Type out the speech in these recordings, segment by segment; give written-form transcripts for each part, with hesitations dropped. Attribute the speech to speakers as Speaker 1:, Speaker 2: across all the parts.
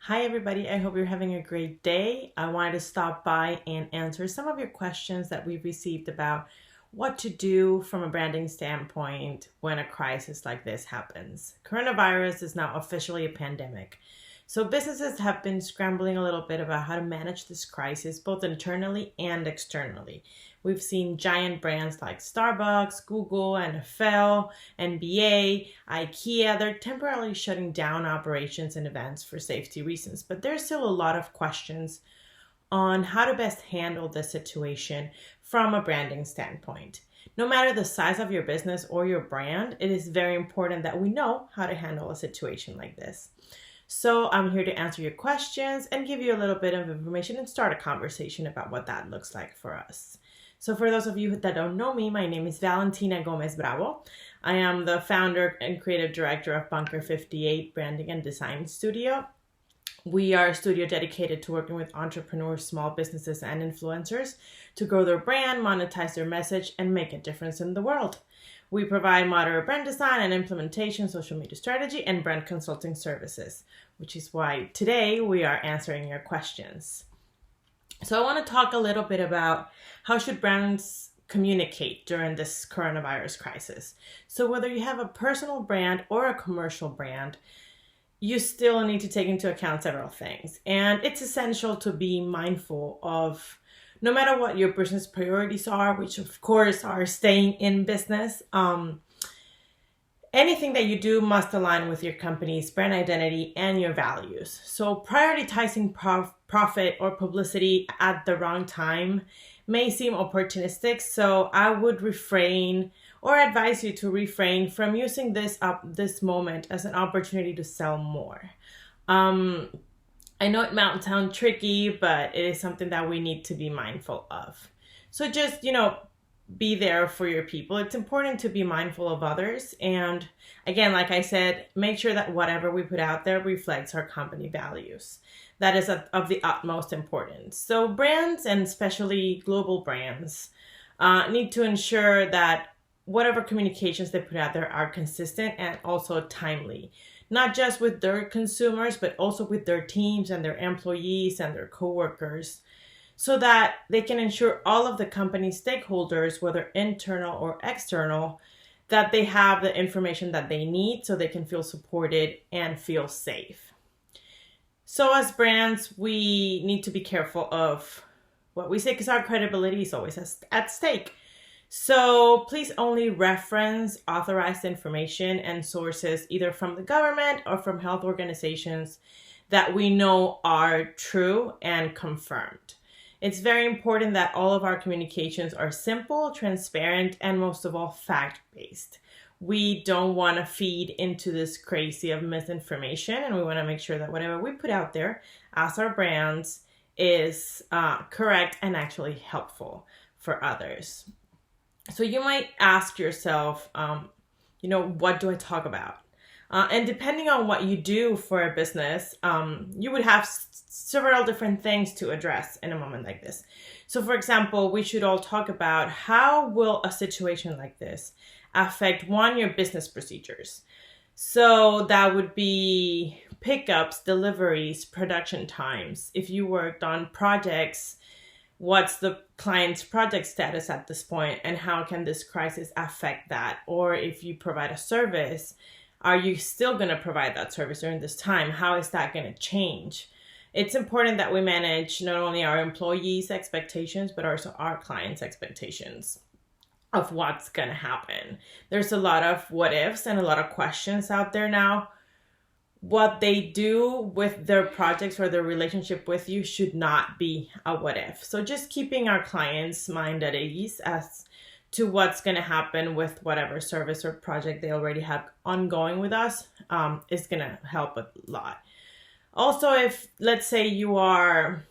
Speaker 1: Hi, everybody. I hope you're having a great day. I wanted to stop by and answer some of your questions that we've received about what to do from a branding standpoint when a crisis like this happens. Coronavirus is now officially a pandemic. So businesses have been scrambling a little bit about how to manage this crisis, both internally and externally. We've seen giant brands like Starbucks, Google, NFL, NBA, IKEA. They're temporarily shutting down operations and events for safety reasons, but there's still a lot of questions on how to best handle the situation from a branding standpoint. No matter the size of your business or your brand, it is very important that we know how to handle a situation like this. So I'm here to answer your questions and give you a little bit of information and start a conversation about what that looks like for us. So for those of you that don't know me, my name is Valentina Gomez Bravo. I am the founder and creative director of Bunker 58 Branding and Design Studio. We are a studio dedicated to working with entrepreneurs, small businesses, and influencers to grow their brand, monetize their message, and make a difference in the world. We provide moderate brand design and implementation, social media strategy, and brand consulting services, which is why today we are answering your questions. So I want to talk a little bit about how should brands communicate during this coronavirus crisis. So whether you have a personal brand or a commercial brand, you still need to take into account several things. And it's essential to be mindful of no matter what your business priorities are, which of course are staying in business, anything that you do must align with your company's brand identity and your values. So prioritizing profit or publicity at the wrong time may seem opportunistic. So I would refrain or advise you to refrain from using this moment as an opportunity to sell more. I know it might sound tricky, but it is something that we need to be mindful of. So just, be there for your people. It's important to be mindful of others. And again, like I said, make sure that whatever we put out there reflects our company values. That is of the utmost importance. So brands, and especially global brands, need to ensure that whatever communications they put out there are consistent and also timely, not just with their consumers, but also with their teams and their employees and their coworkers, so that they can ensure all of the company's stakeholders, whether internal or external, that they have the information that they need so they can feel supported and feel safe. So as brands, we need to be careful of what we say because our credibility is always at stake. So please only reference authorized information and sources either from the government or from health organizations that we know are true and confirmed. It's very important that all of our communications are simple, transparent, and most of all, fact-based. We don't want to feed into this crazy of misinformation, and we want to make sure that whatever we put out there as our brands is correct and actually helpful for others. So you might ask yourself, what do I talk about? And depending on what you do for a business, you would have several different things to address in a moment like this. So for example, we should all talk about how will a situation like this affect your business procedures. So that would be pickups, deliveries, production times. If you worked on projects, what's the client's project status at this point and how can this crisis affect that? Or if you provide a service, are you still going to provide that service during this time? How is that going to change? It's important that we manage not only our employees' expectations, but also our clients' expectations of what's going to happen. There's a lot of what ifs and a lot of questions out there now. What they do with their projects or their relationship with you should not be a what if. So just keeping our clients' mind at ease as to what's going to happen with whatever service or project they already have ongoing with us is going to help a lot. Also, if let's say you are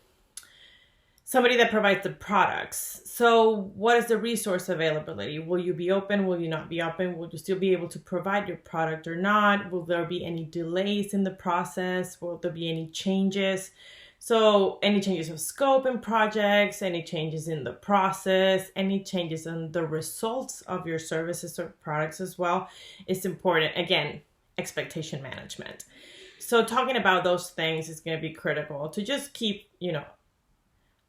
Speaker 1: somebody that provides the products, so what is the resource availability? Will you be open? Will you not be open? Will you still be able to provide your product or not? Will there be any delays in the process? Will there be any changes? So any changes of scope in projects, any changes in the process, any changes in the results of your services or products as well is important. Again, expectation management. So talking about those things is going to be critical to just keep,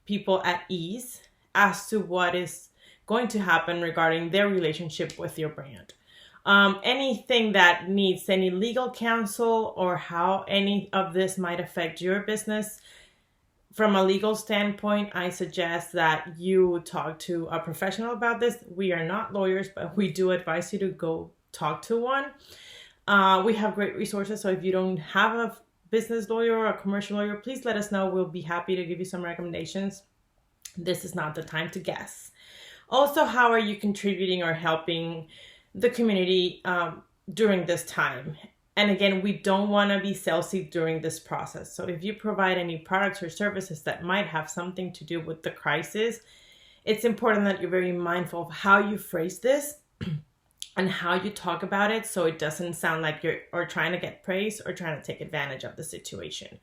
Speaker 1: people at ease as to what is going to happen regarding their relationship with your brand. Anything that needs any legal counsel or how any of this might affect your business, from a legal standpoint, I suggest that you talk to a professional about this. We are not lawyers, but we do advise you to go talk to one. We have great resources, so if you don't have a business lawyer or a commercial lawyer, please let us know. We'll be happy to give you some recommendations. This is not the time to guess. Also, how are you contributing or helping the community during this time? And again, we don't want to be salesy during this process. So if you provide any products or services that might have something to do with the crisis, it's important that you're very mindful of how you phrase this and how you talk about it, so it doesn't sound like you're or trying to get praise or trying to take advantage of the situation.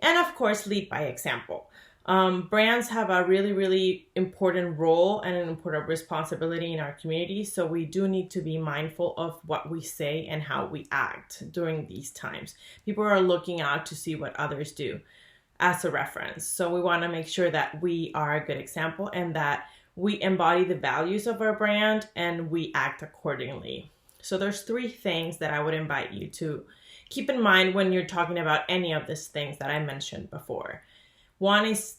Speaker 1: And of course, lead by example. Brands have a really, really important role and an important responsibility in our community. So we do need to be mindful of what we say and how we act during these times. People are looking out to see what others do as a reference. So we want to make sure that we are a good example and that we embody the values of our brand and we act accordingly. So there's 3 things that I would invite you to keep in mind when you're talking about any of these things that I mentioned before. One is,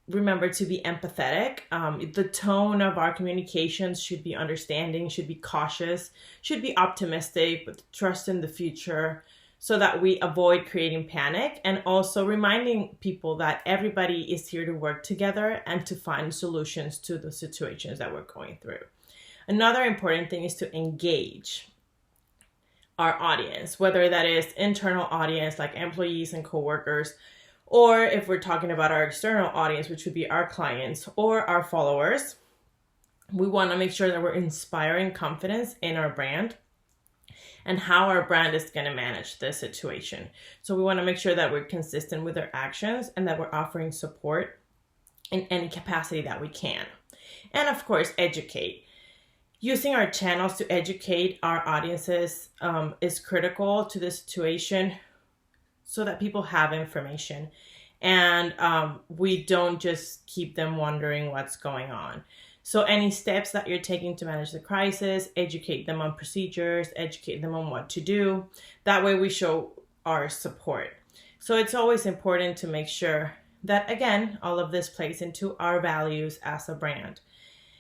Speaker 1: remember to be empathetic. The tone of our communications should be understanding, should be cautious, should be optimistic with trust in the future, so that we avoid creating panic, and also reminding people that everybody is here to work together and to find solutions to the situations that we're going through. Another important thing is to engage our audience, whether that is internal audience like employees and coworkers, or if we're talking about our external audience, which would be our clients or our followers. We want to make sure that we're inspiring confidence in our brand and how our brand is going to manage this situation. So we want to make sure that we're consistent with our actions and that we're offering support in any capacity that we can. And of course, educate. Using our channels to educate our audiences is critical to the situation, so that people have information and we don't just keep them wondering what's going on. So any steps that you're taking to manage the crisis, educate them on procedures, educate them on what to do. That way we show our support. So it's always important to make sure that, again, all of this plays into our values as a brand.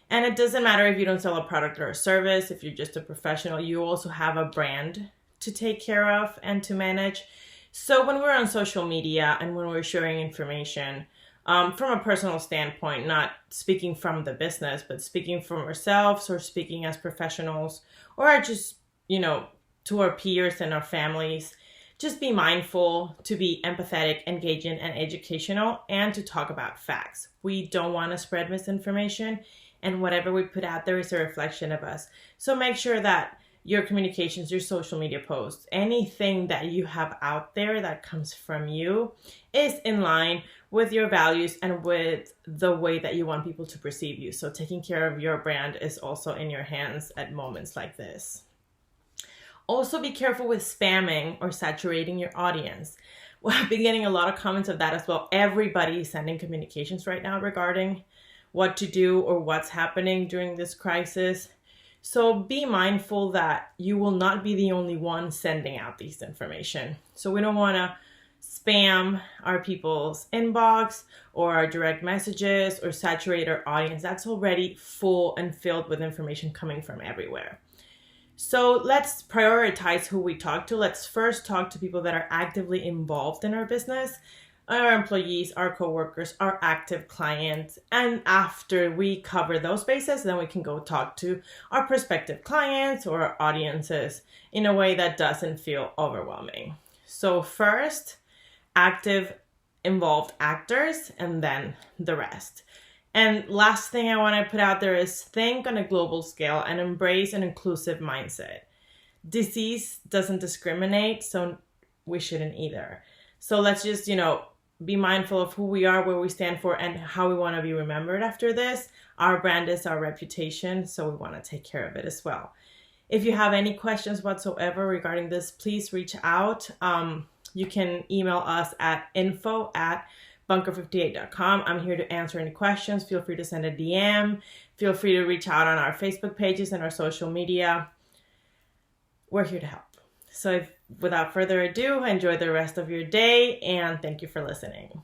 Speaker 1: And it doesn't matter if you don't sell a product or a service, if you're just a professional, you also have a brand to take care of and to manage. So when we're on social media and when we're sharing information, from a personal standpoint, not speaking from the business, but speaking from ourselves or speaking as professionals or just, to our peers and our families, just be mindful to be empathetic, engaging, and educational, and to talk about facts. We don't want to spread misinformation, and whatever we put out there is a reflection of us. So make sure that your communications, your social media posts, anything that you have out there that comes from you is in line with your values and with the way that you want people to perceive you. So taking care of your brand is also in your hands at moments like this. Also be careful with spamming or saturating your audience. Well, I've been getting a lot of comments of that as well. Everybody is sending communications right now regarding what to do or what's happening during this crisis. So be mindful that you will not be the only one sending out this information. So we don't want to spam our people's inbox or our direct messages or saturate our audience that's already full and filled with information coming from everywhere. So let's prioritize who we talk to. Let's first talk to people that are actively involved in our business, our employees, our coworkers, our active clients. And after we cover those bases, then we can go talk to our prospective clients or our audiences in a way that doesn't feel overwhelming. So first, active, involved actors, and then the rest. And last thing I want to put out there is think on a global scale and embrace an inclusive mindset. Disease doesn't discriminate, so we shouldn't either. So let's just, be mindful of who we are, where we stand for, and how we want to be remembered after this. Our brand is our reputation, so we want to take care of it as well. If you have any questions whatsoever regarding this, please reach out. you can email us at info@bunker58.com. I'm here to answer any questions. Feel free to send a DM. Feel free to reach out on our Facebook pages and our social media. We're here to help. So without further ado, enjoy the rest of your day, and thank you for listening.